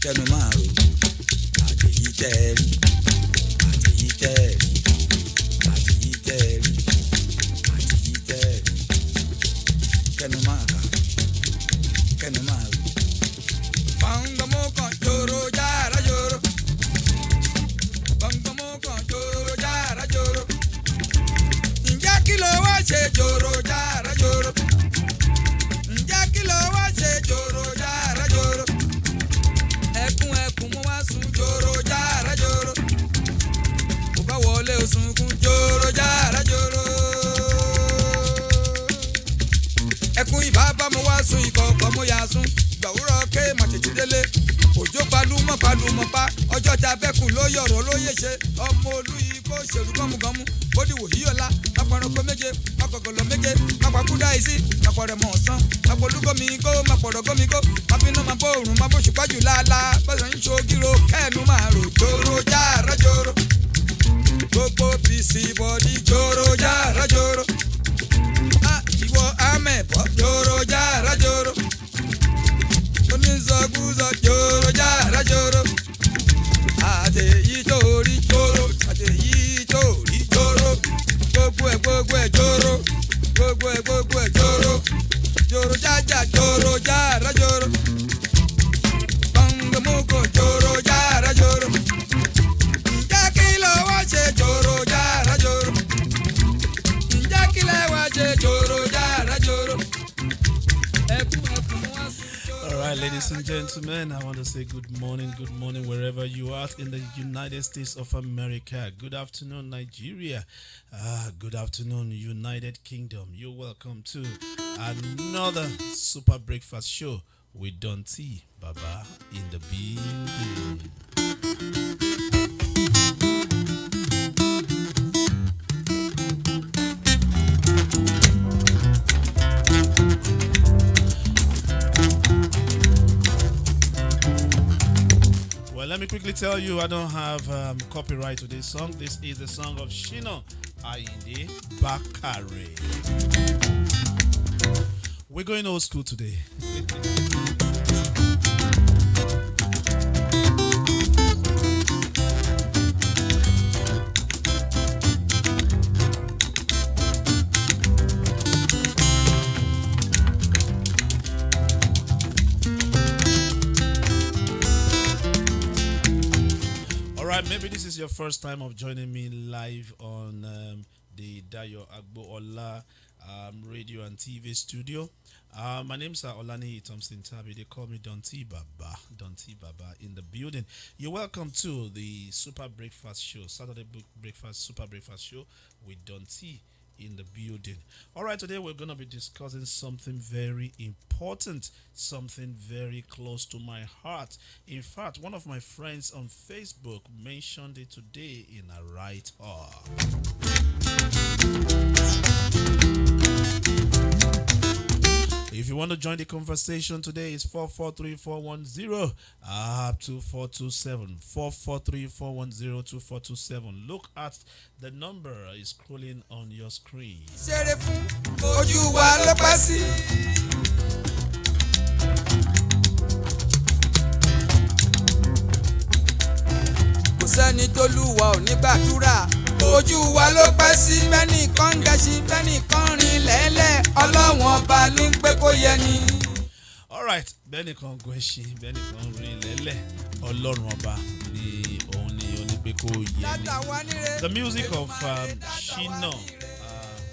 kẹ́nu máa rò àtẹ̀yí tẹ́ẹ̀rí àtẹ̀yí tẹ́ẹ̀rí àtẹ̀yí tẹ́ẹ̀rí àtẹ̀yí tẹ́ẹ̀rí kẹ́nu máa kà kẹ́nu máa rò. Bàǹgbàmọ́ kan jòrò jára jòrò bàǹgbàmọ́ kan jòrò jára jòrò ǹjẹ́ kí ló wá ṣe jòrò jára jòrò ǹjẹ́ kí ló wá ṣe jòrò jára jòrò ẹkún ẹkún mo wá sùn jòrò jára jòrò mo bá wọlé òsùnkún jòrò jára jòrò ẹkún ìbábá mo wá sùn ìkọ̀kọ̀ mo yà sùn gbàwúrọ̀ ké màtètè délé òjò palúmọ̀ pa ọjọ́ ta bẹ́kùn ló yọ̀rọ̀ ló yé ṣe ọmọ olú yìí kó ṣèlú gọ́mùgọ́mù bódìwò yíyọ̀lá apọ̀rọ̀kọ méje apọ̀gọ̀lọ̀ méje apọ̀kúdà ìsí apọ̀rẹ̀mọ̀ ọ̀sán apọ̀lúgọ́mi kó apọ̀rọ̀gọ́mi kó apínà máa bó òrùn máa bó ṣùpájù láàlá bọ́sẹ̀ ń ṣogiro kẹ́ẹ̀nù máa rò jòrò jára jòrò gbogbo bìsì bọ̀dí jòrò jára jòrò ìwọ amẹ̀bọ̀ jòrò jára jòrò onízọ̀gúzọ̀ jòrò jára jòrò àtẹ̀yí torí jòrò àtẹ̀yí torí jòrò gbogbo ẹ̀ jòrò gbogbo ẹ̀ jòrò jòrò jájà jòrò jára jòrò gbọ̀ngbọ̀mọ̀kọ̀ jòrò jára jòrò ǹjẹ́ kí ló wá ṣe jòrò jára jòrò ǹjẹ́ kí ló wá ṣe jòrò jára jòrò ẹkún wá sí. All right, ladies and gentlemen, I want to say good morning wherever you are in the United States of America. Good afternoon, Nigeria. Good afternoon, United Kingdom. You're welcome to another Super Breakfast Show with Don T. Baba in the building. Let me quickly tell you, I don't have copyright to this song. This is the song of Shina Ayinde Bakare. We're going old school today. Maybe this is your first time of joining me live on the Dayo Agbo-Ola radio and TV studio. My name is Olani Thompson Tabi. They call me Don T. Baba in the building. You're welcome to the Super Breakfast Show, Saturday Super Breakfast Show with Don T. in the building. All right, today we're going to be discussing something very important, something very close to my heart. In fact, one of my friends on Facebook mentioned it today in a write-up. If you want to join the conversation today, it's 443-410 up to 427. 443-410-2427. Look at the number is scrolling on your screen. Sẹ́ni t'Olúwa ò ní gbàdúrà ojú wa ló pẹ́ sí bẹ́ẹ̀ni kan ń gẹ̀ṣin bẹ́ẹ̀ni kan rìn lẹ́lẹ̀ ọlọ́wọ́n ọba ló ń pé kó yẹ ni. All right, bẹ́ẹ̀ni kan gẹ̀ṣin bẹ́ẹ̀ni kan rìn lẹ́lẹ̀ ọlọ́run ọba ni òun ni ó ní pé kó yẹ ni. The music of Shina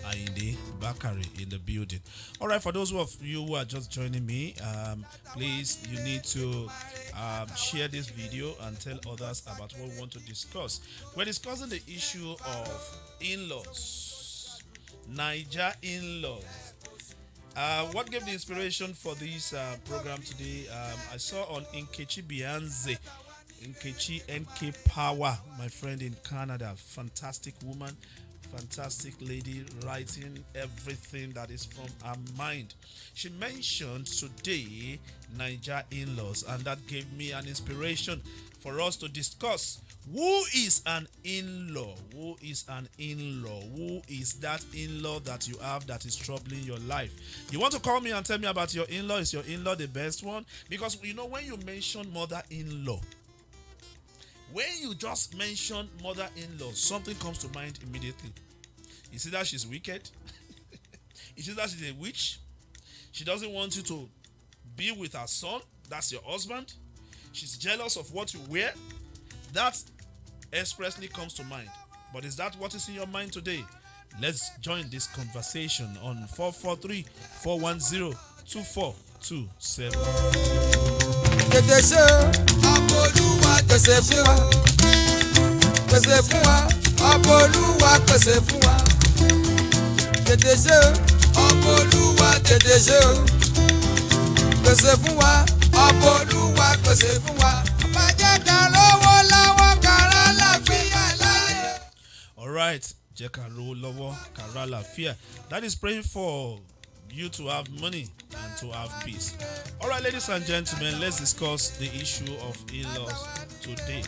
Ayinde Bakare in the building. All right, for those of you who are just joining me, please, you need to share this video and tell others about what we want to discuss. We're discussing the issue of in-laws, Niger in-laws. What gave the inspiration for this program today? I saw on Nkechi Bianze, Nkechi NK Power, my friend in Canada, fantastic woman, fantastic lady, writing everything that is from her mind. She mentioned today Niger in-laws, and that gave me an inspiration for us to discuss who is an in-law. Who is an in-law? Who is that in-law that you have that is troubling your life? You want to call me and tell me about your in-law? Is your in-law the best one? Because you know, when you mention mother-in-law, when you just mention mother-in-law, something comes to mind immediately. You see that she's wicked. You see that she's a witch. She doesn't want you to be with her son. That's your husband. She's jealous of what you wear. That expressly comes to mind. But is that what is in your mind today? Let's join this conversation on 443-410-2427. Tètè ṣe ọmọ Olúwa pèsè fún wa. Pèsè fún wa. Ọmọ Olúwa pèsè fún wa. Tètè ṣe ọmọ Olúwa tètè ṣe o. Pèsè fún wa. Ọmọ Olúwa pèsè fún wa. Má jẹ́ ká lówó lọ́wọ́ kára láfíà láyé. All right, jẹ́ ká lówó lọ́wọ́ kára láfíà. That is praying for you to have money and to have peace. All right, ladies and gentlemen, let's discuss the issue of in-laws today.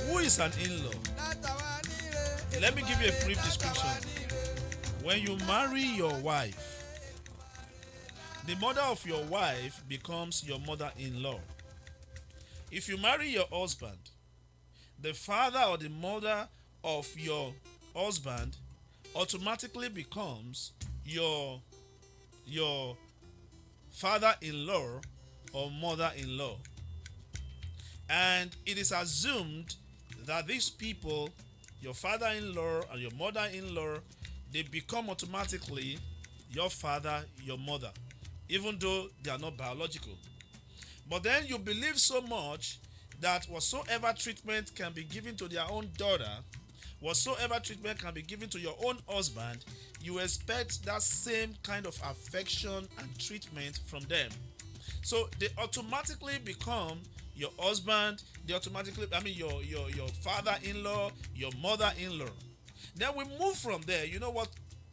Who is an in-law? Let me give you a brief description. When you marry your wife, the mother of your wife becomes your mother-in-law. If you marry your husband, the father or the mother of your husband automatically becomes your father-in-law or mother-in-law. And it is assumed that these people, your father-in-law and your mother-in-law, they become automatically your father, your mother, even though they are not biological. But then you believe so much that whatsoever treatment can be given to their own daughter, whatsoever treatment can be given to your own husband, you expect that same kind of affection and treatment from them. So they automatically become your husband, your father-in-law, your mother-in-law. Then we move from there. You know what?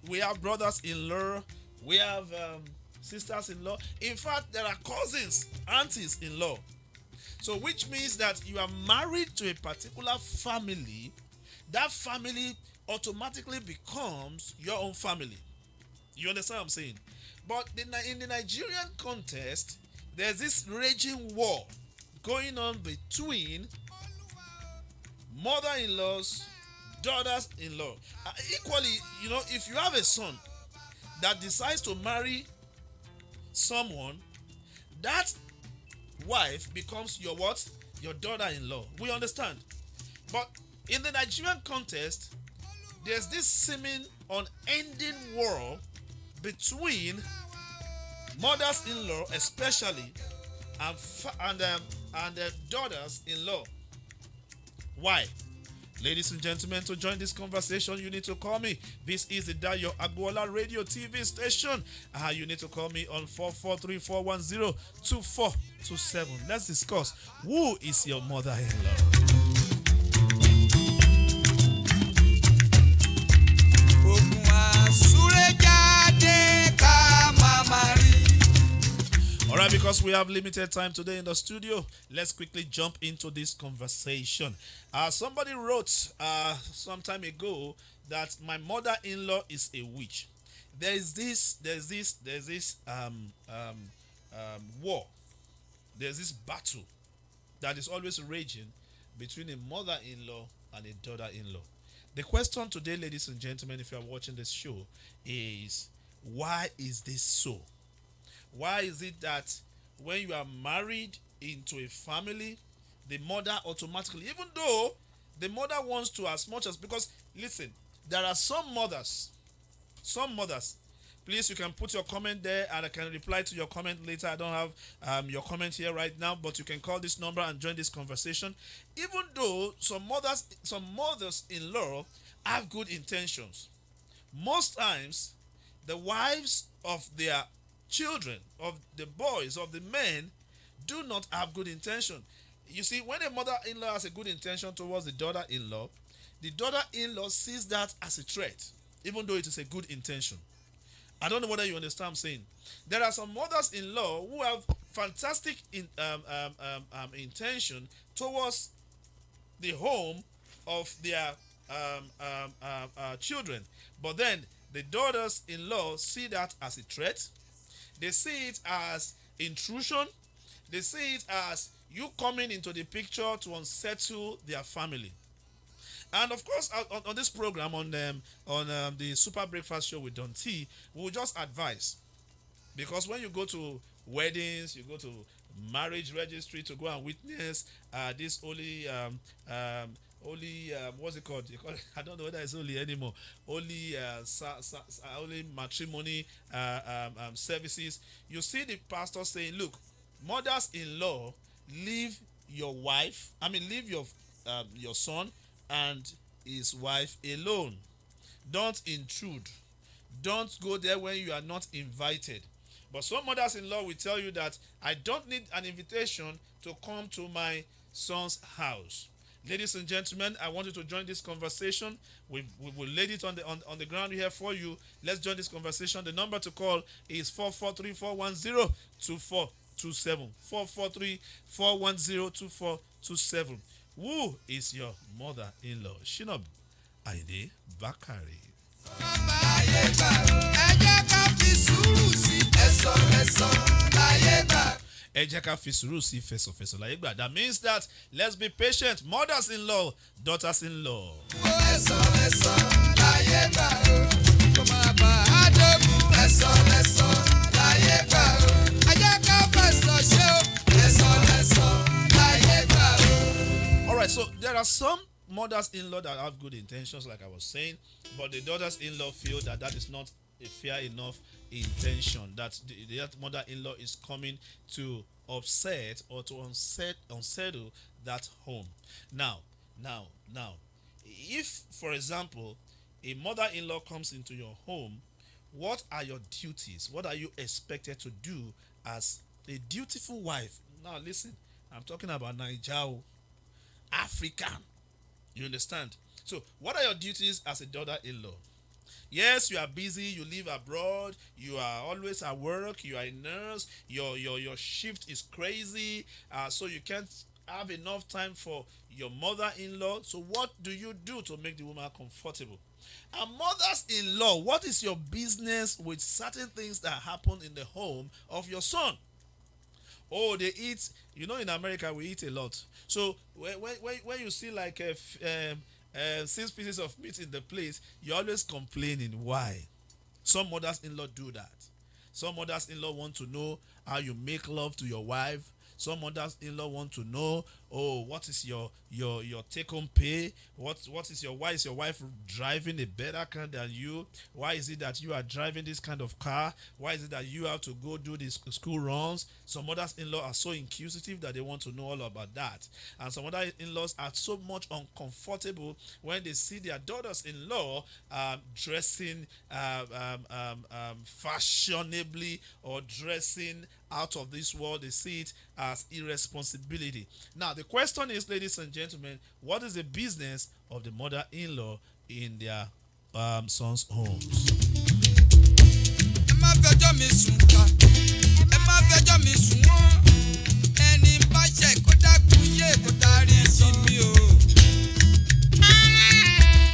We have brothers-in-law, we have sisters-in-law. In fact, there are cousins, aunties-in-law. So which means that you are married to a particular family. That family automatically becomes your own family. You understand what I'm saying? But in the Nigerian context, there's this raging war going on between mother-in-laws, daughters-in-law. Equally, you know, if you have a son that decides to marry someone, that wife becomes your what? Your daughter-in-law. We understand. But in the Nigerian context, there's this seeming unending war between mothers-in-law, especially, and daughters-in-law. Why? Ladies and gentlemen, to join this conversation, you need to call me. This is the Dayo Agbola Radio TV station. You need to call me on 443-410-2427. Let's discuss who is your mother-in-law. All right, because we have limited time today in the studio, let's quickly jump into this conversation. Somebody wrote some time ago that my mother-in-law is a witch. There's this war. There's this battle that is always raging between a mother-in-law and a daughter-in-law. The question today, ladies and gentlemen, if you are watching this show, is why is this so? Why is it that when you are married into a family, the mother automatically, even though the mother wants to as much as, because listen, there are some mothers, please, you can put your comment there and I can reply to your comment later. I don't have your comment here right now, but you can call this number and join this conversation. Even though some mothers-in-law have good intentions, most times the wives of their children, of the boys, of the men, do not have good intention. You see, when a mother-in-law has a good intention towards the daughter-in-law sees that as a threat, even though it is a good intention. I don't know whether you understand what I'm saying. There are some mothers-in-law who have fantastic intention towards the home of their children. But then the daughters-in-law see that as a threat. They see it as intrusion. They see it as you coming into the picture to unsettle their family. And of course, on this program, on the Super Breakfast Show with Don T, we'll just advise. Because when you go to weddings, you go to marriage registry to go and witness this holy, what's it called? I don't know whether it's holy anymore. Holy matrimony services. You see the pastor saying, look, mothers-in-law, leave leave your son and his wife alone. Don't intrude. Don't go there when you are not invited. But some mothers-in-law will tell you that I don't need an invitation to come to my son's house. Ladies and gentlemen, I want you to join this conversation. We will lay it on the ground here for you. Let's join this conversation. The number to call is 443-410-2427. 443-410-2427. Who is your mother-in-law? Shinobu Ayinde Bakare. That means that let's be patient. Mothers-in-law, daughters-in-law. Alright, so there are some mothers-in-law that have good intentions, like I was saying, but the daughters-in-law feel that is not a fair enough intention, that the mother-in-law is coming to upset or to unsettle that home. Now, if, for example, a mother-in-law comes into your home, what are your duties? What are you expected to do as a dutiful wife? Now, listen, I'm talking about Nigeria, African. You understand? So, what are your duties as a daughter-in-law? Yes, you are busy, you live abroad, you are always at work, you are a nurse, your shift is crazy, so you can't have enough time for your mother-in-law. So what do you do to make the woman comfortable? And mothers-in-law, what is your business with certain things that happen in the home of your son? Oh, they eat, in America we eat a lot. So when you see like 6 pieces of meat in the plate, you're always complaining. Why? Some mothers-in-law do that. Some mothers-in-law want to know how you make love to your wife. Some mothers-in-law want to know, what is your take-home pay? Why is your wife driving a better car than you? Why is it that you are driving this kind of car? Why is it that you have to go do these school runs? Some mothers-in-law are so inquisitive that they want to know all about that. And some mothers-in-laws are so much uncomfortable when they see their daughters-in-law dressing fashionably or dressing out of this world. They see it as irresponsibility. Now, the question is, ladies and gentlemen, what is the business of the mother-in-law in their sons' homes?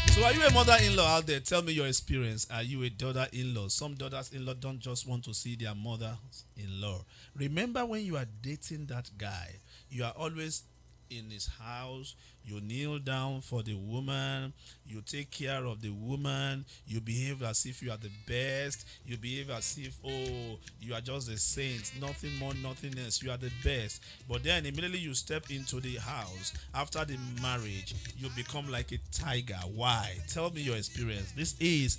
So are you a mother-in-law out there? Tell me your experience. Are you a daughter-in-law? Some daughters-in-law don't just want to see their mother-in-law. Remember when you are dating that guy, you are always in his house, you kneel down for the woman, you take care of the woman, you behave as if you are the best, you behave as if, you are just a saint, nothing more, nothing else, you are the best. But then immediately you step into the house, after the marriage, you become like a tiger. Why? Tell me your experience. This is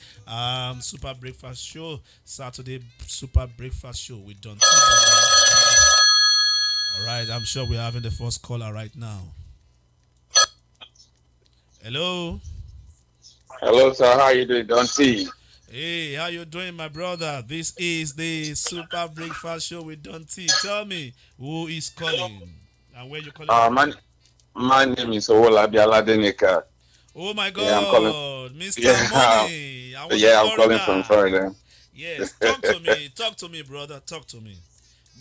Super Breakfast Show, Saturday Super Breakfast Show with Don T. All right, I'm sure we're having the first caller right now. Hello. Hello, sir. How you doing, Don T? Hey, how you doing, my brother? This is the Super Breakfast Show with Don T. Tell me, who is calling and where you calling? My name is Owolabi Aladeneka. Oh my God, Mr. Money. I'm calling from Florida. Yes, talk to me. Talk to me, brother. Talk to me.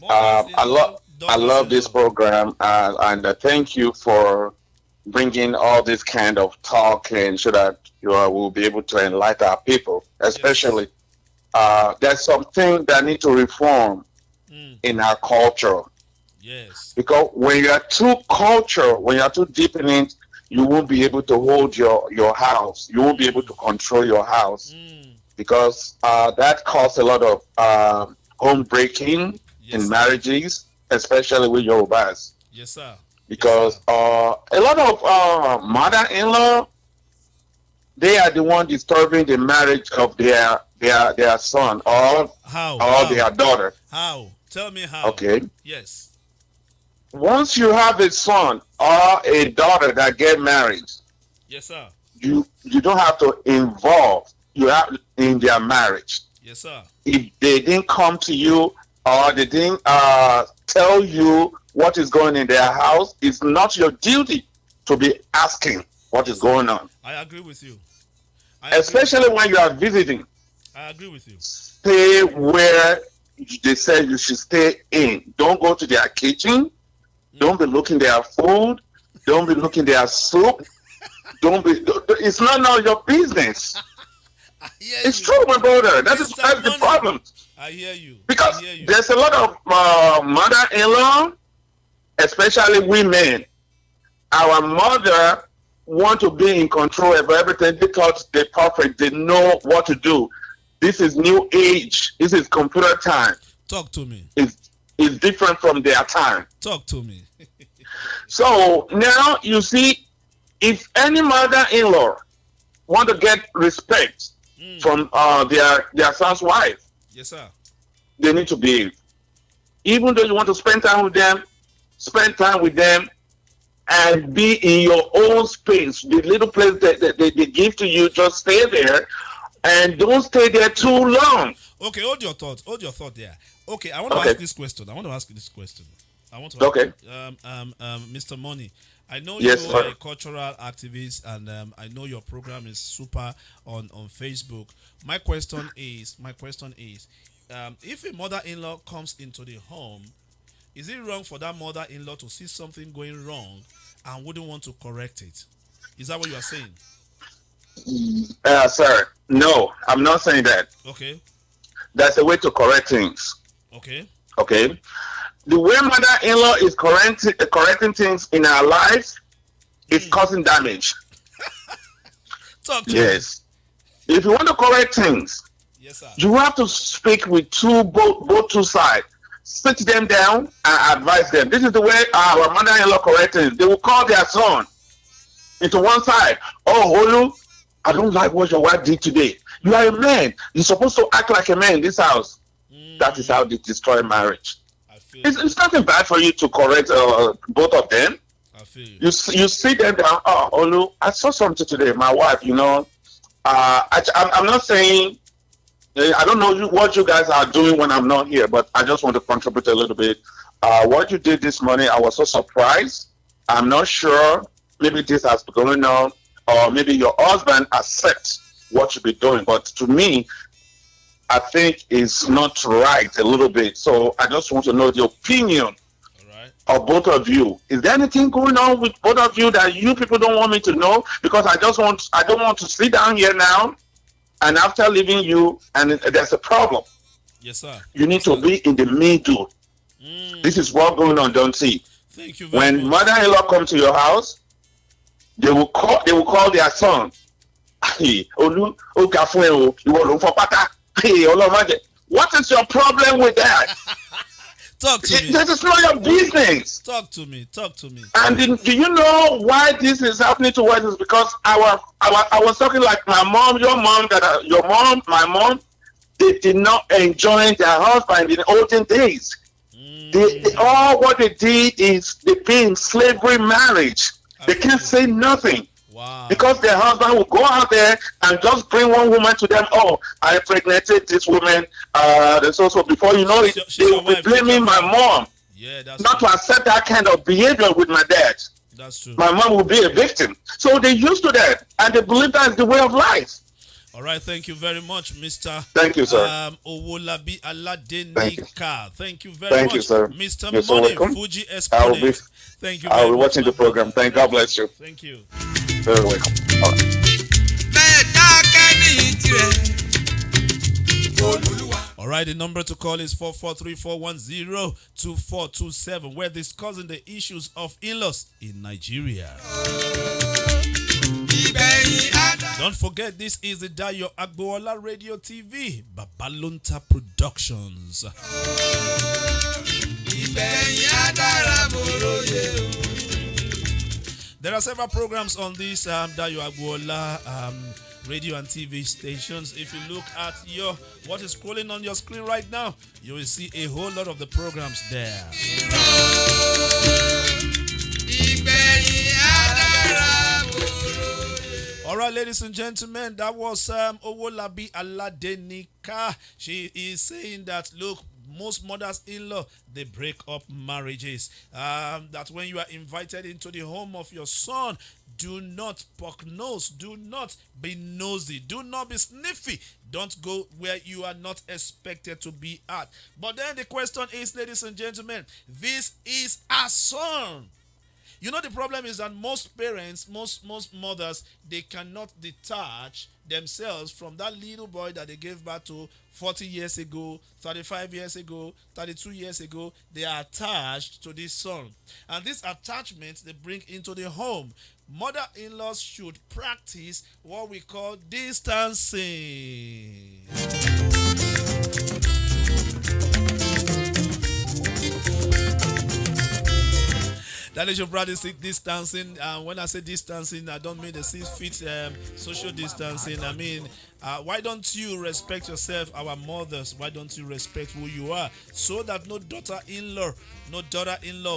I love this program, and thank you for bringing all this kind of talk, and so that you will be able to enlighten our people, especially. There's something that need to reform in our culture. Yes. Because when you are when you are too deep in it, you won't be able to hold your house. You won't be able to control your house. Because that causes a lot of home breaking in marriages, especially with Yorubas. Yes, sir. Because a lot of mother-in-law, they are the one disturbing the marriage of their son or their daughter. How? Tell me how. Okay. Yes. Once you have a son or a daughter that get married, yes, sir. You don't have to involve you have in their marriage. Yes, sir. If they didn't come to you or they didn't tell you what is going in their house, it's not your duty to be asking what is going on. I agree with you. Especially when you are visiting. I agree with you. Stay where they say you should stay in. Don't go to their kitchen. Don't be looking their food. Don't be looking their soup. It's not your business. It's true, my brother. That's the problem. I hear you. Because there's a lot of mother-in-law, especially women. Our mother want to be in control of everything. They thought they're perfect. They know what to do. This is new age. This is computer time. Talk to me. It's different from their time. Talk to me. So now you see, if any mother-in-law want to get respect from their son's wife, yes, sir, they need to behave. Even though you want to spend time with them and be in your own space. The little place that they give to you, just stay there and don't stay there too long. Okay, hold your thought there. Okay, I want to ask this question. Okay. Mr. Money, I know you are a cultural activist, and I know your program is super on Facebook. My question is, if a mother-in-law comes into the home, is it wrong for that mother-in-law to see something going wrong and wouldn't want to correct it? Is that what you are saying? Sir, no, I'm not saying that. Okay. That's a way to correct things. Okay. Okay. The way mother-in-law is correcting things in our lives is causing damage. Talk to yes. Me. If you want to correct things, yes, sir, you have to speak with both two sides. Sit them down and advise them. This is the way our mother-in-law corrects things. They will call their son into one side. Oh, Olu, I don't like what your wife did today. You are a man. You're supposed to act like a man in this house. That is how they destroy marriage. It's nothing bad for you to correct both of them. I feel you. You sit them down. Oh, Olu, I saw something today. My wife, I'm not saying, I don't know what you guys are doing when I'm not here, but I just want to contribute a little bit. What you did this morning, I was so surprised. I'm not sure. Maybe this has been going on, or maybe your husband accepts what you've been doing. But to me, I think it's not right a little bit. So I just want to know the opinion of both of you. Is there anything going on with both of you that you people don't want me to know? Because I don't want to sit down here now and after leaving you and there's a problem. Yes, sir. You need to be in the middle. This is what's going on, don't see? Thank you very much. When mother-in-law come to your house, they will call their son. Hey, Olu, what is your problem with that? Talk to me. That is not your business. Talk to me. And do you know why this is happening to us? Is because I was talking like my mom, your mom, my mom, they did not enjoy their husband in the olden days. All what they did is they be in slavery marriage. They can't say nothing. Wow. Because their husband will go out there and just bring one woman to them. Oh, I impregnated this woman. So before you know it, they will be blaming my mom. Yeah, that's not true. To accept that kind of behavior with my dad. That's true. My mom will be a victim. So they're used to that, and they believe that's the way of life. All right, thank you very much, Mr. Thank you, sir. Owolabi Aladenika. Thank you very Thank much, you, sir. Mr. You're so Money, welcome. Fuji I will Exponent. be, Thank you I very will be much. watching the program. Thank God bless you. Thank you. Very welcome. All right. bẹ́ẹ̀ dákẹ́ ní tirẹ̀ olúwa. All right, the number to call is 443-410-2427. We're discussing the issues of in-laws in Nigeria. ìgbẹ̀yìn àdá. Don't forget, this is the Dayo Agboola Radio TV, Babalonta Productions. ìgbẹ̀yìn àdára mo róye o. There are several programs on this Dayo Agboola radio and TV stations. If you look at what is scrolling on your screen right now, you will see a whole lot of the programs there. ìgbẹ̀yìn àdára mo róye. All right, ladies and gentlemen, that was Owolabi Aladenika. She is saying that, look, most mothers-in-law, they break up marriages. That when you are invited into the home of your son, do not poke nose, do not be nosy, do not be sniffy. Don't go where you are not expected to be at. But then the question is, ladies and gentlemen, this is a son. You know, the problem is that most parents, most mothers, they cannot detach themselves from that little boy that they gave birth to 40 years ago, 35 years ago, 32 years ago. They are attached to this son. And this attachment they bring into the home. Mother-in-laws should practice what we call distancing. That is your practice distancing. When I say distancing, I don't mean the 6 feet social distancing. I mean, why don't you respect yourself, our mothers? Why don't you respect who you are? So that no daughter-in-law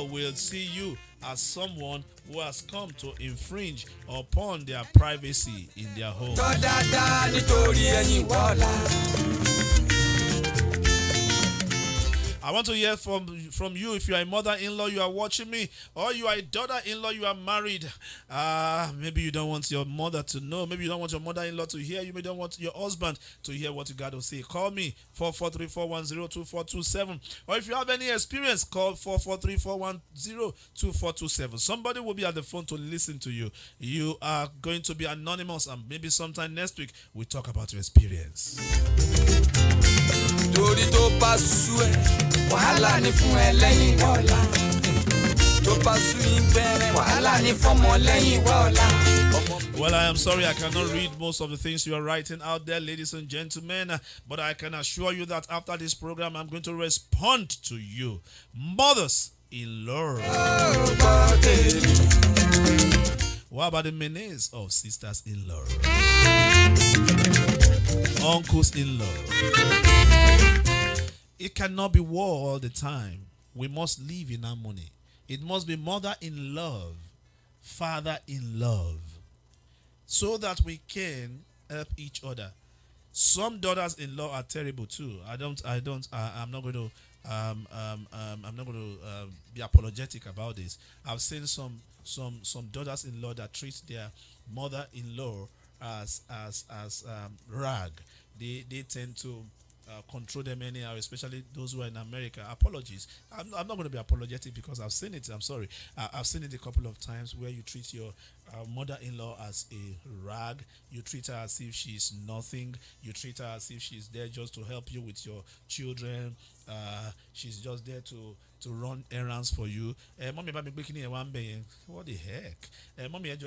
will see you as someone who has come to infringe upon their privacy in their home. dáadáa nítorí ẹ̀yin wọ́ọ̀la. I want to hear from you. If you are a mother-in-law, you are watching me, or you are a daughter-in-law, you are married. Maybe you don't want your mother to know. Maybe you don't want your mother-in-law to hear. You may don't want your husband to hear what you got to say. Call me 443-410-2427. Or if you have any experience, call 443-410-2427. Somebody will be at the phone to listen to you. You are going to be anonymous, and maybe sometime next week we'll talk about your experience. torí tó bá sú ẹ wàhálà ní fún ẹ lẹ́yìn wọ́ọ̀la. tó bá sú yín bẹ́ẹ̀ wàhálà ní fọ́mọ lẹ́yìn wọ́ọ̀la. Well, I am sorry I cannot read most of the things you are writing out there, ladies and gentlemen, but I can assure you that after this program, I'm going to respond to you. Mothers-in-law. What about the menace of sisters-in-law? Uncles-in-law. It cannot be war all the time. We must live in harmony. It must be mother in love, father in love, so that we can help each other. Some daughters-in-law are terrible too. I'm not going to be apologetic about this. I've seen some daughters-in-law that treat their mother-in-law as rag. They tend to control them anyhow, especially those who are in America. Apologies. I'm not going to be apologetic because I've seen it. I'm sorry. I've seen it a couple of times where you treat your mother-in-law as a rag. You treat her as if she's nothing. You treat her as if she's there just to help you with your children. She's just there to run errands for you. Mommy, what the heck? Mommy, and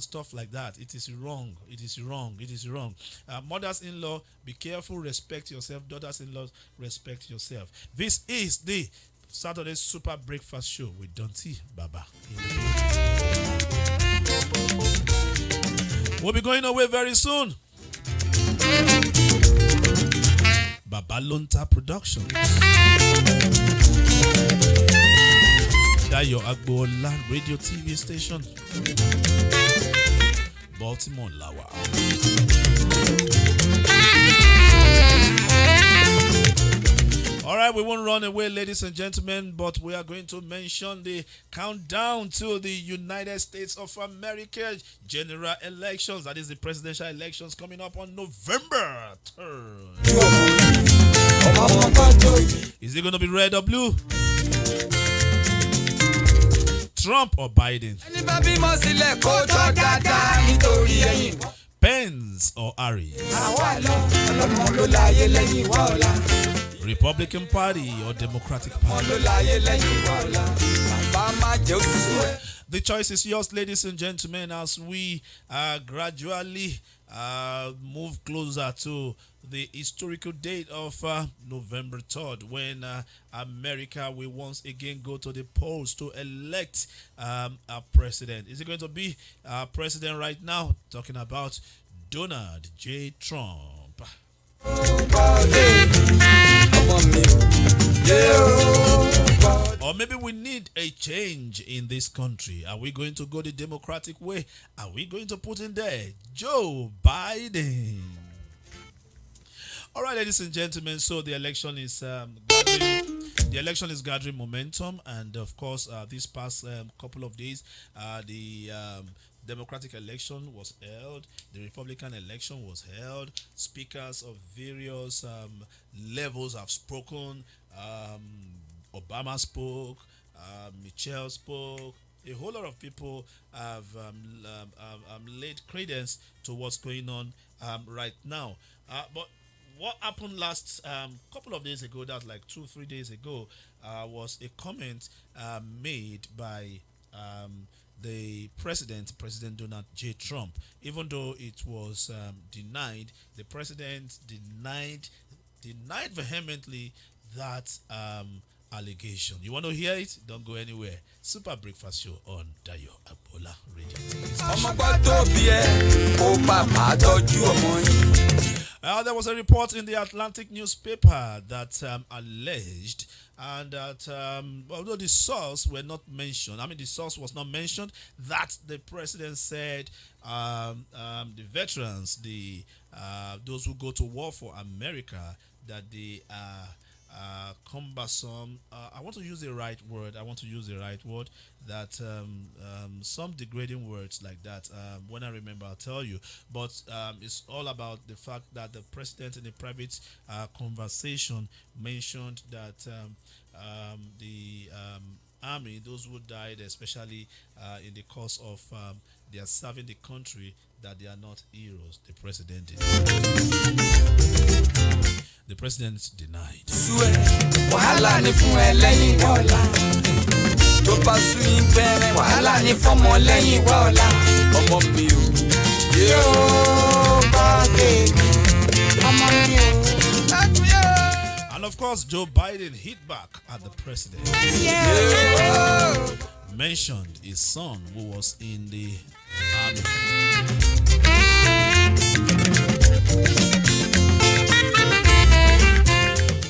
stuff like that. It is wrong. It is wrong. It is wrong. Mothers-in-law, be careful. Respect yourself. Daughters-in-law, respect yourself. This is the Saturday Super Breakfast Show with Donty Baba. We'll be going away very soon. Babalonta Productions. Dayo Agboola Radio TV station. Baltimore Lawa. All right. right, we won't run away, ladies and gentlemen, but we are going to mention the countdown to the United States of America general elections. That is the presidential elections coming up on November 3rd. Is it going to be red or blue? Trump or Biden? Pence or Harris? Republican Party or Democratic Party? The choice is yours, ladies and gentlemen, as we gradually move closer to the historical date of November 3rd, when America will once again go to the polls to elect a president. Is it going to be president right now? Talking about Donald J. Trump. Or maybe we need a change in this country. Are we going to go the Democratic way? Are we going to put in there Joe Biden? All right, ladies and gentlemen. So the election is gathering momentum, and of course, this past couple of days, the Democratic election was held. The Republican election was held. Speakers of various levels have spoken. Obama spoke. Michelle spoke. A whole lot of people have laid credence to what's going on right now. But what happened last couple of days ago, that's like 2-3 days ago, was a comment made by the President Donald J. Trump. Even though it was denied, the president denied vehemently that allegation. You want to hear it? Don't go anywhere. Super Breakfast Show on Dayo Agbola Radio. There was a report in the Atlantic newspaper that alleged, and that although the source were not mentioned, the source was not mentioned, that the president said the veterans, those who go to war for America, that they are cumbersome. I want to use the right word. That some degrading words like that. When I remember, I'll tell you. But it's all about the fact that the president in a private conversation mentioned that the army, those who died, especially in the course of their serving the country, that they are not heroes. The president denied. And of course, Joe Biden hit back at the president. Mentioned his son who was in the army.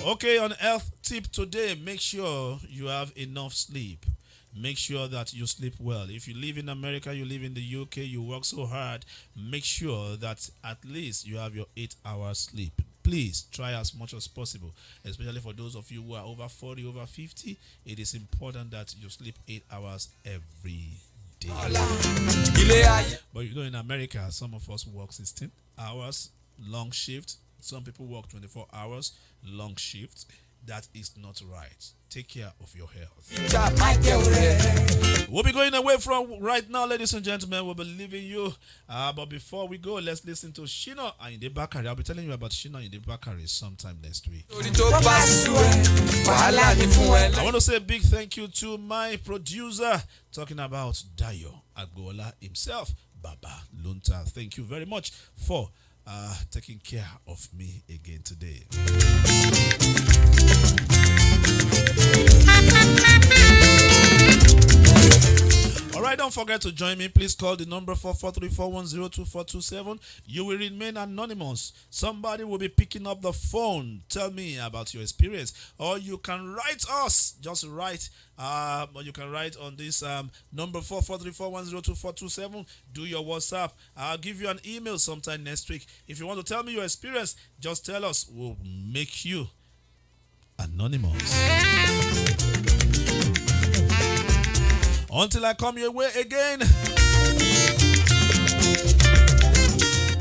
Okay, on Health Tip today, make sure you have enough sleep. Make sure that you sleep well. If you live in America, you live in the UK, you work so hard, make sure that at least you have your 8 hours sleep. Please try as much as possible, especially for those of you who are over 40, over 50. It is important that you sleep 8 hours every day. But you know, in America, some of us work 16 hours, long shift. Some people work 24 hours, long shift. That is not right. Take care of your health. We'll be going away from right now, ladies and gentlemen. We'll be leaving you. But before we go, let's listen to Shina Ayinde Bakare. I'll be telling you about Shina Ayinde Bakare sometime next week. I want to say a big thank you to my producer, talking about Dayo Agbola himself, Baba Lunta. Thank you very much for taking care of me again today. Alright, don't forget to join me. Please call the number 443-410-2427. You will remain anonymous. Somebody will be picking up the phone. Tell me about your experience. Or you can write us. Just write. Or you can write on this number 443-410-2427. Do your WhatsApp. I'll give you an email sometime next week. If you want to tell me your experience, just tell us. We'll make you anonymous. Anonymous. Until I come your way again.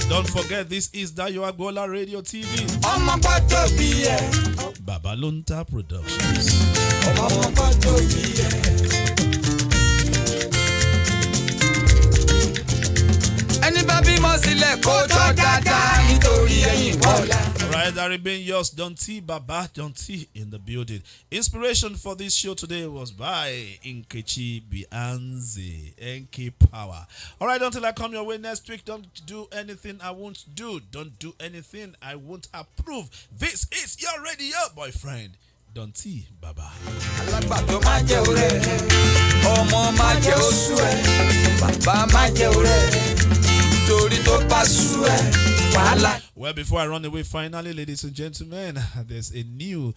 Don't forget, this is Dayo Agbola Radio TV. Babalonta Productions. Alright, that remain yours, Don T. Baba, Don T in the building. Inspiration for this show today was by Nkechi Bianzi, NK Power. Alright, until I come your way next week, don't do anything I won't do. Don't do anything I won't approve. This is your radio boyfriend, Don T. Baba. Well, before I run away, finally, ladies and gentlemen, there's a new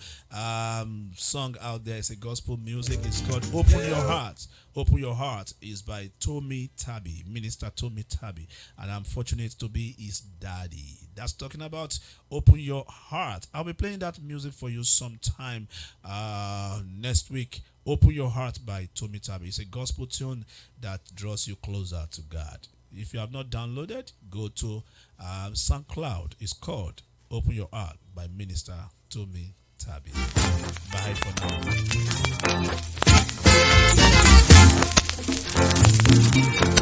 song out there. It's a gospel music. It's called Open Your Heart. Open Your Heart is by Tommy Tabby, Minister Tommy Tabby. And I'm fortunate to be his daddy. That's talking about Open Your Heart. I'll be playing that music for you sometime next week. Open Your Heart by Tommy Tabby. It's a gospel tune that draws you closer to God. If you have not downloaded, go to SoundCloud. It's called Open Your Heart by Minister Tommy Tabby. Bye for now.